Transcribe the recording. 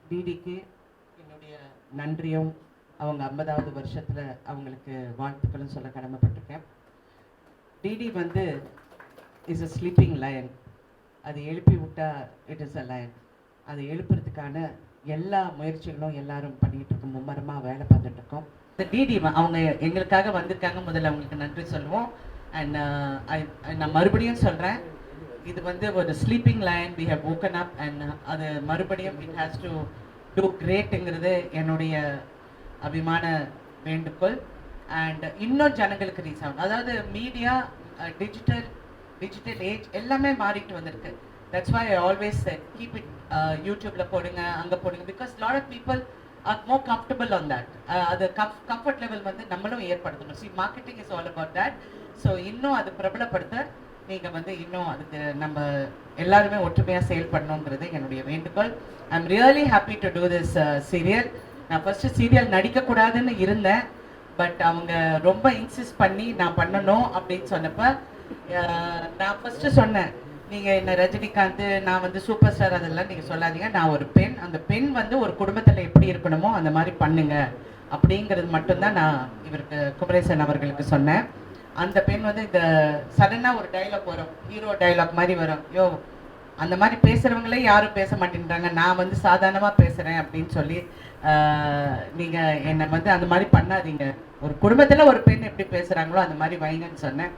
டிடிக்கு என்னுடைய நன்றியும் அவங்க 50வது வருஷத்தில் அவங்களுக்கு வாழ்த்துக்களும் சொல்ல கடமைப்பட்டிருக்கேன். டிடி வந்து இஸ் அ ஸ்லீப்பிங் லயன். அது எழுப்பி விட்டா இட் இஸ் அ லயன். அதை எழுப்புறதுக்கான எல்லா முயற்சிகளும் எல்லாரும் பண்ணிகிட்டு இருக்கோம், மும்மரமாக வேலை பார்த்துட்டு இருக்கோம். இந்த டிடி அவங்க எங்களுக்காக வந்திருக்காங்க, முதல்ல அவங்களுக்கு நன்றி சொல்லுவோம். அண்ட் நான் மறுபடியும் சொல்கிறேன், இது வந்து ஒரு sleeping lion, we have woken up and அது மறுபடியும் இட் ஹேஸ் டு டூ கிரேட்டுங்கிறது என்னுடைய அபிமான வேண்டுகோள். அண்ட் இன்னும் ஜனங்களுக்கு ரீச் ஆகும். அதாவது மீடியா, டிஜிட்டல் ஏஜ் எல்லாமே மாறிட்டு வந்திருக்கு. That's why I always said keep it யூடியூப்ல போடுங்க, அங்கே போடுங்க, because lot of people are more comfortable on that. அது கம்ஃபர்ட் லெவல் வந்து நம்மளும் ஏற்படுத்தணும். See, marketing is all about that. So இன்னும் அது பிரபலப்படுத்த நீங்கள் வந்து இன்னும் அதுக்கு நம்ம எல்லாருமே ஒற்றுமையாக செயல்படணுங்கிறது என்னுடைய வேண்டுகோள். I am really happy to do this serial. நான் ஃபஸ்ட்டு சீரியல் நடிக்கக்கூடாதுன்னு இருந்தேன், பட் அவங்க ரொம்ப இன்சிஸ்ட் பண்ணி நான் பண்ணணும் அப்படின்னு சொன்னப்போ நான் ஃபஸ்ட்டு சொன்னேன், நீங்கள் என்ன ரஜினிகாந்த், நான் வந்து சூப்பர் ஸ்டார் அதெல்லாம் நீங்கள் சொல்லாதீங்க, நான் ஒரு பெண், அந்த பெண் வந்து ஒரு குடும்பத்தில் எப்படி இருக்கணுமோ அந்த மாதிரி பண்ணுங்க அப்படிங்கிறது மட்டும்தான் நான் இவருக்கு குமரேசன் அவர்களுக்கு சொன்னேன். அந்த பெண் வந்து இந்த சடனாக ஒரு டைலாக் வரும், ஹீரோ டைலாக் மாதிரி வரும், யோ அந்த மாதிரி பேசுகிறவங்களே யாரும் பேச மாட்டேன்றாங்க, நான் வந்து சாதாரணமாக பேசுகிறேன் அப்படின்னு சொல்லி நீங்கள் என்னை வந்து அந்த மாதிரி பண்ணாதீங்க, ஒரு குடும்பத்தில் ஒரு பெண் எப்படி பேசுகிறாங்களோ அந்த மாதிரி வைங்கன்னு சொன்னேன்.